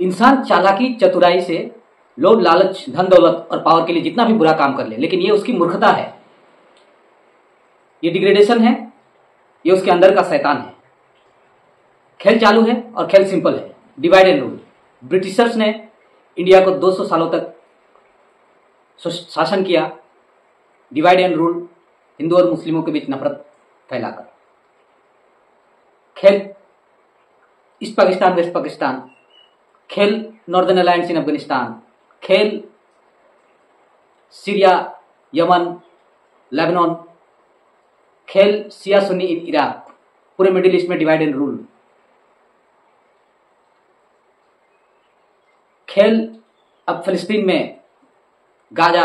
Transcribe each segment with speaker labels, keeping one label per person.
Speaker 1: इंसान चालाकी चतुराई से लोभ लालच धन दौलत और पावर के लिए जितना भी बुरा काम कर ले, लेकिन ये उसकी मूर्खता है, ये डिग्रेडेशन है, ये उसके अंदर का शैतान है। खेल चालू है और खेल सिंपल है, डिवाइड एंड रूल। ब्रिटिशर्स ने इंडिया को 200 सालों तक शासन किया, डिवाइड एंड रूल, हिंदू और मुस्लिमों के बीच नफरत फैलाकर। खेल ईस्ट पाकिस्तान वेस्ट पाकिस्तान, खेल नॉर्दर्न अलायंस इन अफगानिस्तान, खेल सीरिया यमन लेबनान, खेल शिया सुन्नी इन इराक, पूरे मिडिल ईस्ट में डिवाइड एंड रूल। खेल अब फिलिस्तीन में गाजा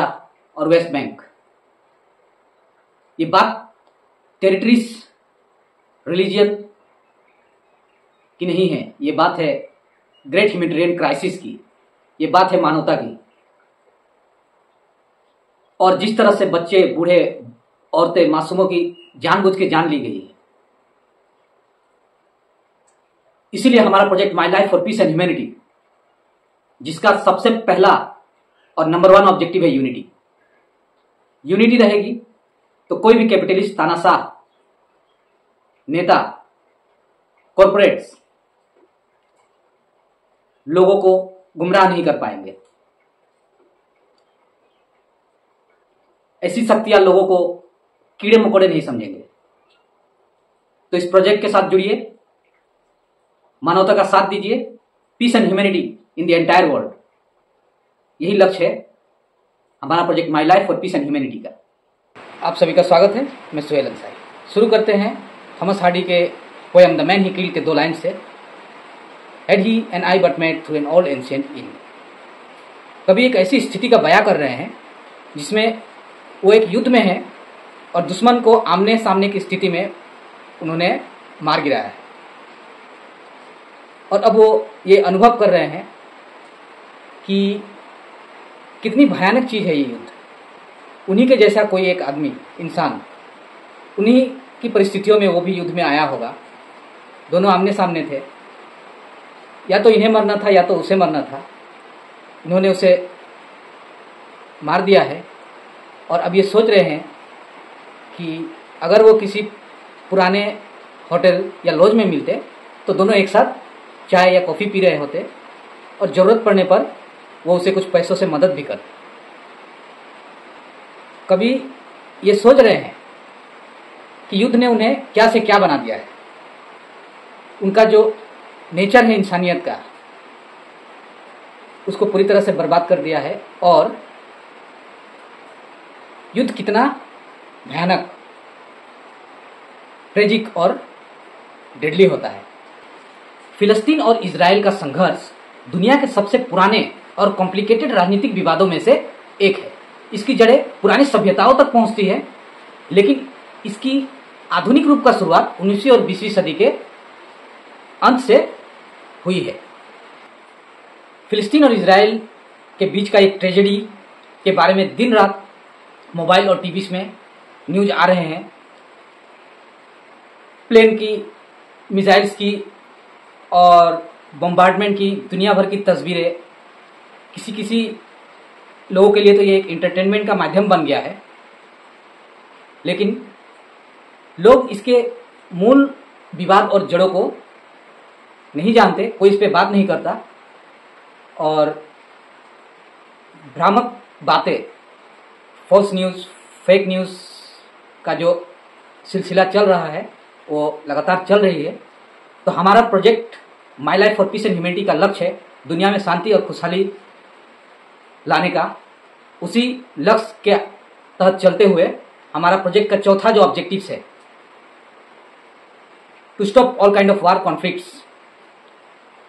Speaker 1: और वेस्ट बैंक। ये बात टेरिटरीज रिलीजियन की नहीं है, ये बात है ग्रेट ह्यूमैनिटेरियन क्राइसिस की, ये बात है मानवता की। और जिस तरह से बच्चे बूढ़े औरतें मासूमों की जानबूझ के जान ली गई है, इसीलिए हमारा project my life for peace and humanity, जिसका सबसे पहला और नंबर 1 ऑब्जेक्टिव है यूनिटी। यूनिटी रहेगी तो कोई भी कैपिटलिस्ट, तानाशाह, नेता, कॉरपोरेट्स लोगों को गुमराह नहीं कर पाएंगे। ऐसी शक्तियां लोगों को कीड़े मकोड़े नहीं समझेंगे। तो इस प्रोजेक्ट के साथ जुड़िए, मानवता का साथ दीजिए, peace and humanity in the entire world, यही लक्ष्य है हमारा project my life for peace and humanity का। आप सभी का स्वागत है, मैं सुहेल अंसारी। शुरू करते हैं थॉमस हार्डी के poem the man he killed के 2 लाइन से। Had he an eye but met through an old ancient inn। कभी एक ऐसी स्थिति का बयां कर रहे हैं जिसमें वो एक युद्ध में है और दुश्मन को आमने सामने की स्थिति में उन्होंने मार गिराया है, और अब वो ये अनुभव कर रहे हैं कि कितनी भयानक चीज़ है ये युद्ध। उन्हीं के जैसा कोई एक आदमी, इंसान, उन्हीं की परिस्थितियों में वो भी युद्ध में आया होगा। दोनों आमने सामने थे, या तो इन्हें मरना था या तो उसे मरना था। इन्होंने उसे मार दिया है और अब ये सोच रहे हैं कि अगर वो किसी पुराने होटल या लॉज में मिलते तो दोनों एक साथ चाय या कॉफ़ी पी रहे होते और ज़रूरत पड़ने पर वो उसे कुछ पैसों से मदद भी करते। कभी ये सोच रहे हैं कि युद्ध ने उन्हें क्या से क्या बना दिया है। उनका जो नेचर है इंसानियत का, उसको पूरी तरह से बर्बाद कर दिया है। और युद्ध कितना भयानक, ट्रेजिक और डेडली होता है। फिलिस्तीन और इजराइल का संघर्ष दुनिया के सबसे पुराने और कॉम्प्लिकेटेड राजनीतिक विवादों में से एक है। इसकी जड़ें पुरानी सभ्यताओं तक पहुंचती है, लेकिन इसकी आधुनिक रूप का शुरुआत 19वीं और 20वीं सदी के अंत से हुई है। फिलिस्तीन और इजराइल के बीच का एक ट्रेजेडी के बारे में दिन रात मोबाइल और टीवी में न्यूज आ रहे हैं। प्लेन की, मिसाइल्स की और बम्बार्डमेंट की दुनिया भर की तस्वीरें। किसी लोगों के लिए तो ये एक एंटरटेनमेंट का माध्यम बन गया है, लेकिन लोग इसके मूल विवाद और जड़ों को नहीं जानते, कोई इस पे बात नहीं करता और भ्रामक बातें, फॉल्स न्यूज़, फेक न्यूज़ का जो सिलसिला चल रहा है वो लगातार चल रही है। तो हमारा project my life for peace and humanity का लक्ष्य है दुनिया में शांति और खुशहाली लाने का। उसी लक्ष्य के तहत चलते हुए हमारा प्रोजेक्ट का चौथा जो ऑब्जेक्टिव है, to stop all kind of war conflicts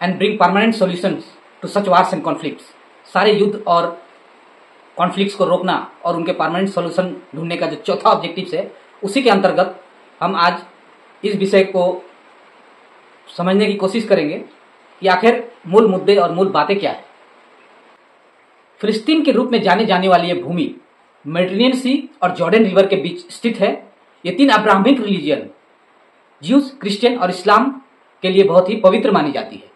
Speaker 1: and bring permanent solutions to such wars and conflicts. सारे युद्ध और कॉन्फ्लिक्ट्स को रोकना और उनके परमानेंट सॉल्यूशन ढूंढने का जो चौथा ऑब्जेक्टिव है, उसी के अंतर्गत हम आज इस विषय को समझने की कोशिश करेंगे कि आखिर मूल मुद्दे और मूल बातें क्या है। फिलिस्तीन के रूप में जाने जाने वाली यह भूमि मेडिटेरेनियन सी और जॉर्डन रिवर के बीच स्थित है। ये 3 अब्राहमिक रिलीजियन, ज्यूज, क्रिश्चियन और इस्लाम के लिए बहुत ही पवित्र मानी जाती है।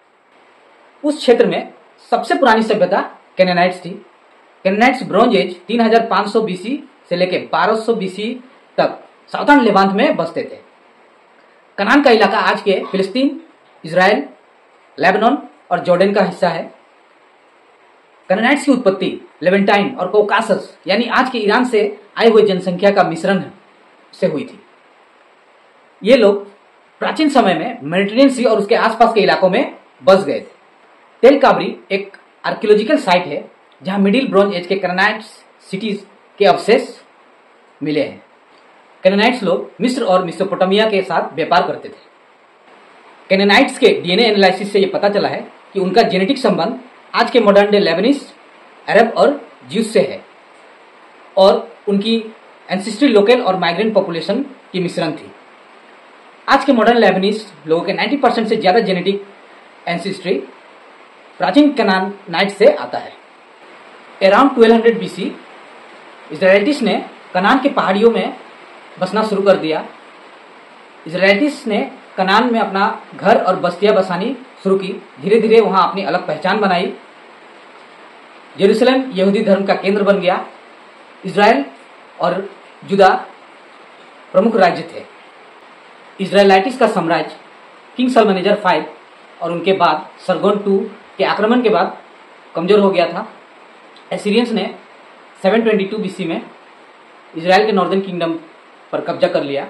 Speaker 1: उस क्षेत्र में सबसे पुरानी सभ्यता कैनानाइट्स थी। कैनानाइट्स ब्रॉन्ज एज 3500 बीसी से लेकर 1200 बीसी तक साउथर्न लेवांत में बसते थे। कनान का इलाका आज के फिलिस्तीन, इजराइल, लेबनान और जॉर्डन का हिस्सा है। कैनानाइट्स की उत्पत्ति लेवेंटाइन और कौकासस यानी आज के ईरान से आए हुए जनसंख्या का मिश्रण से हुई थी। ये लोग प्राचीन समय में मेडिटेरियन सी और उसके आसपास के इलाकों में बस गए थे। तेल काबरी एक आर्कियोलॉजिकल साइट है जहां मिडिल ब्रॉन्ज एज के कैनानाइट्स सिटीज के अवशेष मिले हैं। कैनानाइट्स लोग मिस्र और मेसोपोटामिया के साथ व्यापार करते थे। कैनानाइट्स के डीएनए एनालिसिस से यह पता चला है कि उनका जेनेटिक संबंध आज के मॉडर्न डे लेबनीज, अरब और ज्यूस से है और उनकी एंसेस्ट्री लोकल और माइग्रेंट पॉपुलेशन की मिश्रण थी। आज के मॉडर्न लेबनीज लोगों के 90% से ज्यादा जेनेटिक एंसेस्ट्री प्राचीन कैनानाइट्स से आता है। अराउंड 1200 बीसी इजराइलिट्स ने कनान के पहाड़ियों में बसना शुरू कर दिया। इजराइलिट्स ने कनान में अपना घर और बस्तियां बसानी शुरू की। धीरे धीरे वहां अपनी अलग पहचान बनाई। जेरूसलम यहूदी धर्म का केंद्र बन गया। इजराइल और जुदा प्रमुख राज्य थे। इजराइलाइटिस का साम्राज्य किंग सल्मनेजर 5 और उनके बाद सरगोन 2 के आक्रमण के बाद कमजोर हो गया था। एसीरियंस ने 722 बीसी में इजराइल के नॉर्दर्न किंगडम पर कब्जा कर लिया।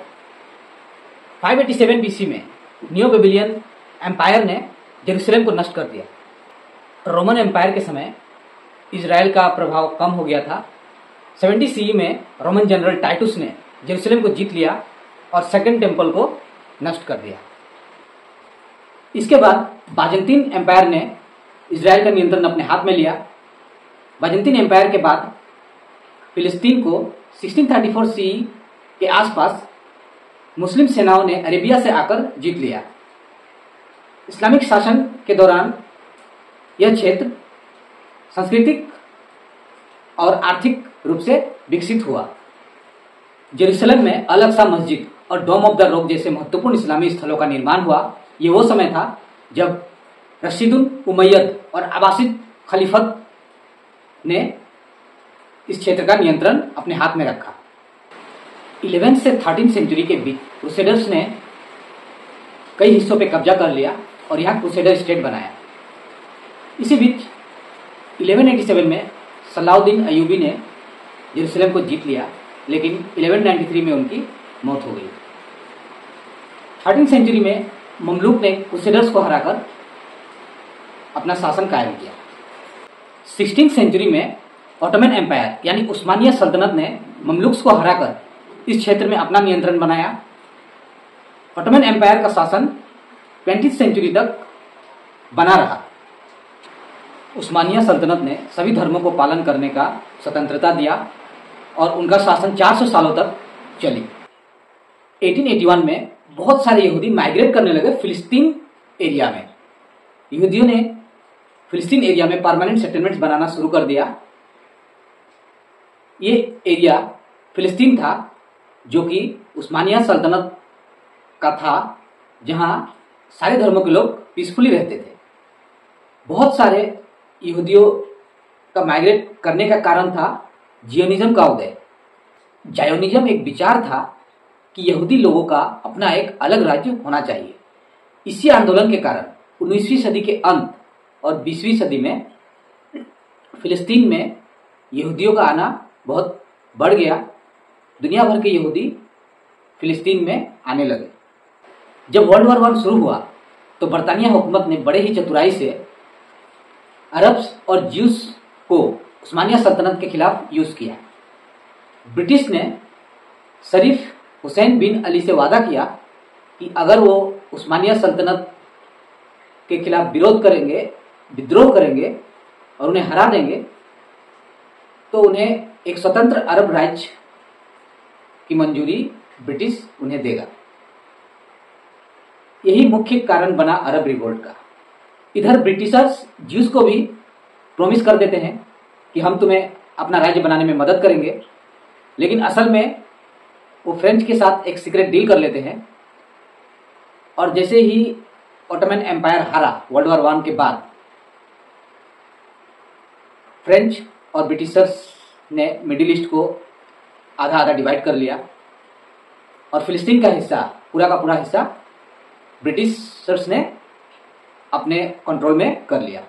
Speaker 1: 587 बीसी में नियो बेबीलियन एम्पायर ने जेरूसलम को नष्ट कर दिया। रोमन एम्पायर के समय इजराइल का प्रभाव कम हो गया था। 70 सीई में रोमन जनरल टाइटुस ने जेरूसलम को जीत लिया और सेकंड टेम्पल को नष्ट कर दिया। इसके बाद बाजेंटीन एम्पायर ने इजराइल का नियंत्रण अपने हाथ में लिया। बाजेंटीन एम्पायर के बाद फिलिस्तीन को 1634 सीई के आसपास मुस्लिम सेनाओं ने अरेबिया से आकर जीत लिया। इस्लामिक शासन के दौरान यह क्षेत्र सांस्कृतिक और आर्थिक रूप से विकसित हुआ। जेरूसलम में अलग सा मस्जिद और डोम ऑफ द रॉक जैसे महत्वपूर्ण इस्लामी स्थलों का निर्माण हुआ। ये वो समय था जब रशीदुल उमैयद और अब्बासिद खलीफत ने इस क्षेत्र का नियंत्रण अपने हाथ में रखा। 11th से 13th सेंचुरी के बीच क्रूसेडर्स ने कई हिस्सों पे कब्जा कर लिया और यहाँ क्रूसेडर स्टेट बनाया। इसी बीच 1187 में सलाउद्दीन अयूबी ने जेरूसलम को जीत लिया, लेकिन 1193 में उनकी मौत हो गई। 13th सेंचुरी में ममलूक ने क्रूसेडर्स को हराकर अपना शासन कायम किया। 16th सेंचुरी में ऑटोमन एम्पायर यानी उस्मानिया सल्तनत ने ममलुक्स को हराकर इस क्षेत्र में अपना नियंत्रण बनाया। ऑटोमन एम्पायर का शासन 20th सेंचुरी तक बना रहा। उस्मानिया सल्तनत ने सभी धर्मों को पालन करने का स्वतंत्रता दिया और उनका शासन 400 सालों तक चली। 1881 में बहुत सारे यहूदी माइग्रेट करने लगे फिलिस्तीन एरिया में। यहूदियों ने फिलिस्तीन एरिया में परमानेंट सेटलमेंट्स बनाना शुरू कर दिया। ये एरिया फिलिस्तीन था जो कि उस्मानिया सल्तनत का था, जहां सारे धर्मों के लोग पीसफुली रहते थे। बहुत सारे यहूदियों का माइग्रेट करने का कारण था जियोनिज्म का उदय। जायोनिज्म एक विचार था कि यहूदी लोगों का अपना एक अलग राज्य होना चाहिए। इसी आंदोलन के कारण 19वीं सदी के अंत और 20वीं सदी में फिलिस्तीन में यहूदियों का आना बहुत बढ़ गया। दुनिया भर के यहूदी फिलिस्तीन में आने लगे। जब वर्ल्ड वॉर 1 शुरू हुआ तो बरतानिया हुकूमत ने बड़े ही चतुराई से अरब्स और ज्यूस को उस्मानिया सल्तनत के खिलाफ यूज किया। ब्रिटिश ने शरीफ हुसैन बिन अली से वादा किया कि अगर वो उस्मानिया सल्तनत के खिलाफ विद्रोह करेंगे और उन्हें हरा देंगे तो उन्हें एक स्वतंत्र अरब राज्य की मंजूरी ब्रिटिश उन्हें देगा। यही मुख्य कारण बना अरब रिवोल्ट का। इधर ब्रिटिशर्स ज्यूस को भी प्रॉमिस कर देते हैं कि हम तुम्हें अपना राज्य बनाने में मदद करेंगे, लेकिन असल में वो फ्रेंच के साथ एक सीक्रेट डील कर लेते हैं और जैसे ही ऑटोमन एम्पायर हारा वर्ल्ड वॉर 1 के बाद, फ्रेंच और ब्रिटिशर्स ने मिडिल ईस्ट को आधा आधा डिवाइड कर लिया और फिलिस्तीन का हिस्सा, पूरा का पूरा हिस्सा ब्रिटिशर्स ने अपने कंट्रोल में कर लिया।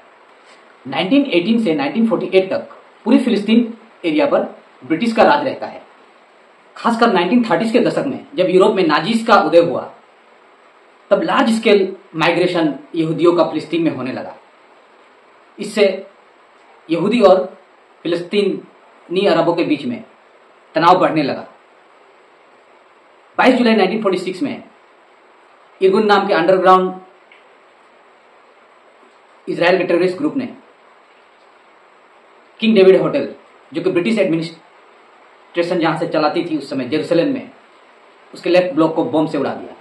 Speaker 1: 1918 से 1948 तक पूरी फिलिस्तीन एरिया पर ब्रिटिश का राज रहता है। खासकर 1930s के दशक में जब यूरोप में नाजीज का उदय हुआ, तब लार्ज स्केल माइग्रेशन यहूदियों का फिलिस्तीन में होने लगा। इससे यहूदी और फिलिस्तीनी अरबों के बीच में तनाव बढ़ने लगा। 22 जुलाई 1946 में इरगुन नाम के अंडरग्राउंड इजराइल के टेररिस्ट ग्रुप ने किंग डेविड होटल, जो कि ब्रिटिश एडमिनिस्ट्रेशन जहां से चलाती थी उस समय जेरूसलम में, उसके लेफ्ट ब्लॉक को बम से उड़ा दिया।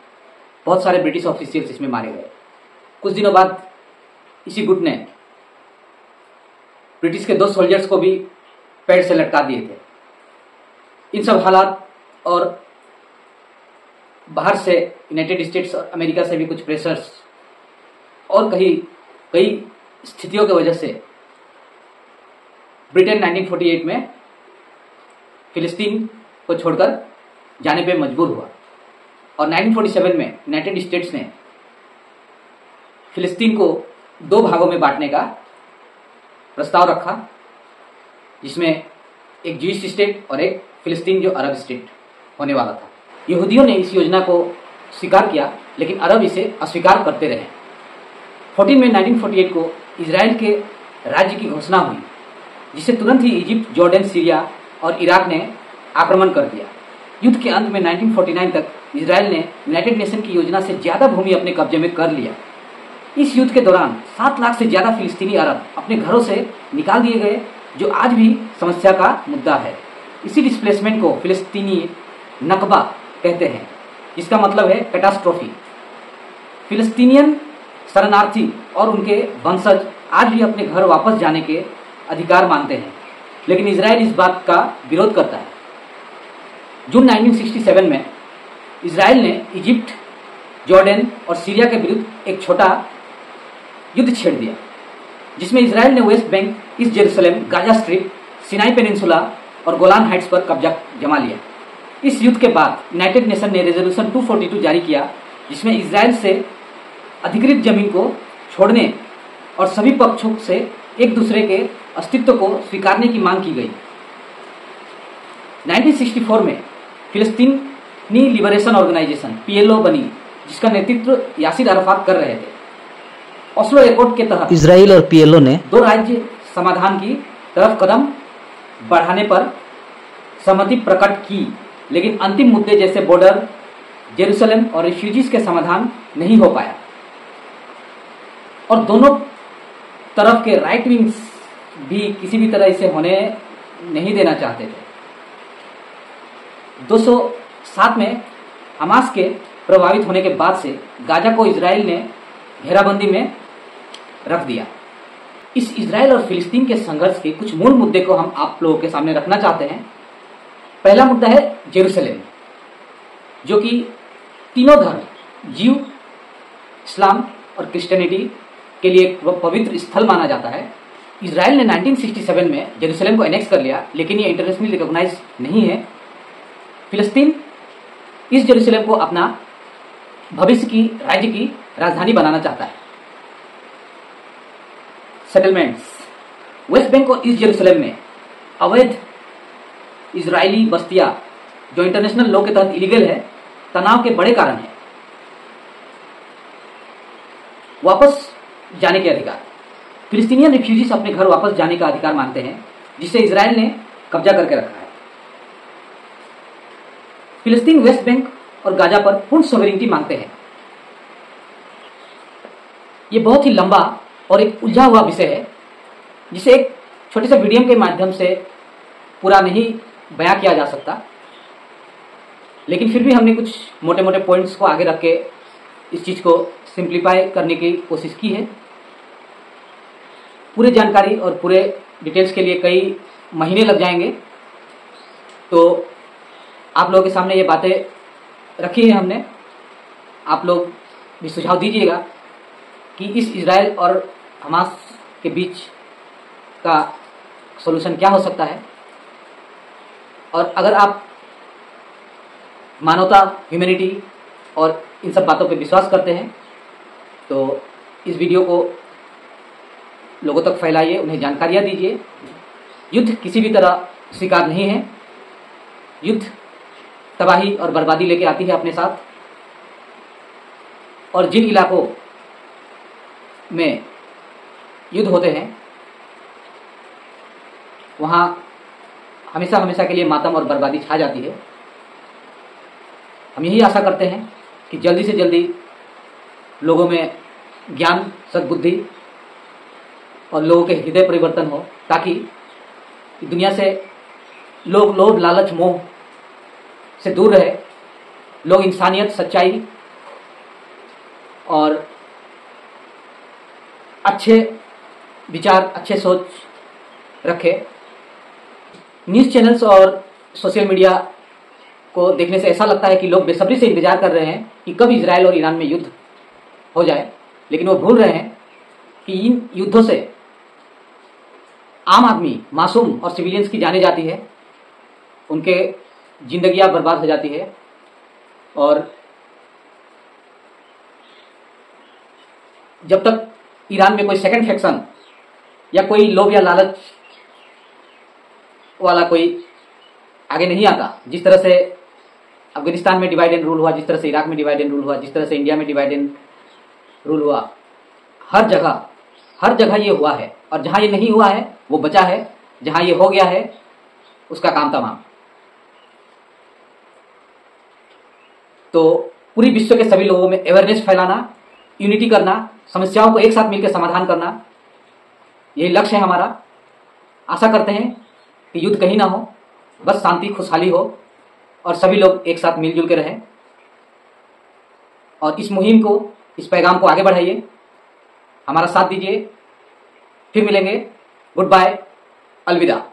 Speaker 1: बहुत सारे ब्रिटिश ऑफिशियल्स इसमें मारे गए। कुछ दिनों बाद इसी गुट ने ब्रिटिश के 2 सोल्जर्स को भी पेड़ से लटका दिए थे। इन सब हालात और बाहर से यूनाइटेड स्टेट्स और अमेरिका से भी कुछ प्रेशर्स और कई स्थितियों की वजह से ब्रिटेन 1948 में फिलिस्तीन को छोड़कर जाने पे मजबूर हुआ और 1947 में यूनाइटेड स्टेट्स ने फिलिस्तीन को 2 भागों में बांटने का प्रस्ताव रखा, जिसमें एक ज्यूइश स्टेट और एक फिलिस्तीन जो अरब स्टेट होने वाला था। यहूदियों ने इस योजना को स्वीकार किया, लेकिन अरब इसे अस्वीकार करते रहे। 14 मई 1948 को इजराइल के राज्य की घोषणा हुई, जिसे तुरंत ही इजिप्ट, जॉर्डन, सीरिया और इराक ने आक्रमण कर दिया। युद्ध के अंत में 1949 तक इजराइल ने यूनाइटेड नेशन की योजना से ज्यादा भूमि अपने कब्जे में कर लिया। इस युद्ध के दौरान 7 लाख से ज्यादा फिलिस्तीनी अरब अपने घरों से निकाल दिए गए, जो आज भी समस्या का मुद्दा है। इसी डिस्प्लेसमेंट को फिलिस्तीनी नकबा कहते हैं, जिसका मतलब है कैटास्ट्रोफी। फिलिस्तीनियन शरणार्थी और उनके वंशज आज भी अपने घर वापस जाने के अधिकार मानते हैं, लेकिन इजराइल इस बात का विरोध करता है। जून 1967 में इजराइल ने इजिप्ट, जॉर्डन और सीरिया के विरुद्ध एक छोटा युद्ध छेड़ दिया, जिसमें इजराइल ने West Bank, east Jerusalem, Gaza strip, Sinai peninsula और गोलान हाइट्स पर कब्जा जमा लिया। इस युद्ध के बाद यूनाइटेड नेशन ने रेजोल्यूशन 242 जारी किया, जिसमें इजराइल से अधिकृत जमीन को छोड़ने और सभी पक्षों से एक दूसरे के अस्तित्व को स्वीकारने की मांग की गई। 1964 में फिलिस्तीनी लिबरेशन ऑर्गेनाइजेशन PLO बनी, जिसका नेतृत्व यासिर अराफात कर रहे थे। ओस्लो एकॉर्ड के तहत
Speaker 2: इजराइल और PLO ने
Speaker 1: 2 राज्य समाधान की तरफ कदम बढ़ाने पर सहमति प्रकट की, लेकिन अंतिम मुद्दे जैसे बॉर्डर, जेरूसलम और रिफ्यूजीज के समाधान नहीं हो पाया और दोनों तरफ के राइट विंग्स भी किसी भी तरह इसे होने नहीं देना चाहते थे। 207 में हमास के प्रभावित होने के बाद से गाजा को इजराइल ने घेराबंदी में रख दिया। इस इजराइल और फिलिस्तीन के संघर्ष के कुछ मूल मुद्दे को हम आप लोगों के सामने रखना चाहते हैं। पहला मुद्दा है जेरूसलम, जो कि तीनों धर्म, जीव, इस्लाम और क्रिश्चियनिटी के लिए एक पवित्र स्थल माना जाता है। इजराइल ने 1967 में जेरूसलम को एनेक्स कर लिया, लेकिन ये इंटरनेशनली रिकॉग्नाइज नहीं है। फिलिस्तीन इस जेरूसलम को अपना भविष्य की राज्य की राजधानी बनाना चाहता है। सेटलमेंट्स, वेस्ट बैंक और ईस्ट जेरूसलम में अवैध इजरायली बस्तियां, जो इंटरनेशनल लॉ के तहत इलीगल है, तनाव के बड़े कारण है। वापस जाने के अधिकार, फिलिस्तीनियन रिफ्यूजीज अपने घर वापस जाने का अधिकार मानते हैं, जिसे इजराइल ने कब्जा करके रखा है। फिलिस्तीन वेस्ट बैंक और गाजा पर पूर्ण सॉवरेनिटी मांगते हैं। ये बहुत ही लंबा और एक उलझा हुआ विषय है, जिसे एक छोटे से वीडियो के माध्यम से पूरा नहीं बयां किया जा सकता, लेकिन फिर भी हमने कुछ मोटे मोटे पॉइंट्स को आगे रख के इस चीज को सिंप्लीफाई करने की कोशिश की है। पूरे जानकारी और पूरे डिटेल्स के लिए कई महीने लग जाएंगे, तो आप लोगों के सामने ये बातें रखी है हमने। आप लोग भी सुझाव दीजिएगा कि इस इजराइल और हमास के बीच का सॉल्यूशन क्या हो सकता है। और अगर आप मानवता, ह्यूमैनिटी और इन सब बातों पे विश्वास करते हैं तो इस वीडियो को लोगों तक फैलाइए, उन्हें जानकारियाँ दीजिए। युद्ध किसी भी तरह स्वीकार नहीं है। युद्ध तबाही और बर्बादी लेके आती है अपने साथ। और जिन इलाकों में युद्ध होते हैं वहाँ हमेशा हमेशा के लिए मातम और बर्बादी छा जाती है। हम यही आशा करते हैं कि जल्दी से जल्दी लोगों में ज्ञान, सद्बुद्धि और लोगों के हृदय परिवर्तन हो, ताकि दुनिया से लोग लोभ, लालच, मोह से दूर रहे। लोग इंसानियत, सच्चाई और अच्छे विचार, अच्छे सोच रखे। न्यूज़ चैनल्स और सोशल मीडिया को देखने से ऐसा लगता है कि लोग बेसब्री से इंतजार कर रहे हैं कि कब इजराइल और ईरान में युद्ध हो जाए, लेकिन वो भूल रहे हैं कि इन युद्धों से आम आदमी, मासूम और सिविलियंस की जाने जाती है, उनके जिंदगियां बर्बाद हो जाती है। और जब तक ईरान में कोई सेकंड फैक्शन या कोई लोभ या लालच वाला कोई आगे नहीं आता, जिस तरह से अफगानिस्तान में डिवाइड एंड रूल हुआ, जिस तरह से इराक में डिवाइड एंड रूल हुआ, जिस तरह से इंडिया में डिवाइड एंड रूल हुआ, हर जगह ये हुआ है। और जहां ये नहीं हुआ है वो बचा है, जहां ये हो गया है उसका काम तमाम। तो पूरी विश्व के सभी लोगों में अवेयरनेस फैलाना, यूनिटी करना, समस्याओं को एक साथ मिलकर समाधान करना, यही लक्ष्य है हमारा। आशा करते हैं कि युद्ध कहीं ना हो, बस शांति, खुशहाली हो और सभी लोग एक साथ मिलजुल के रहें। और इस मुहिम को, इस पैगाम को आगे बढ़ाइए, हमारा साथ दीजिए। फिर मिलेंगे। गुड बाय, अलविदा।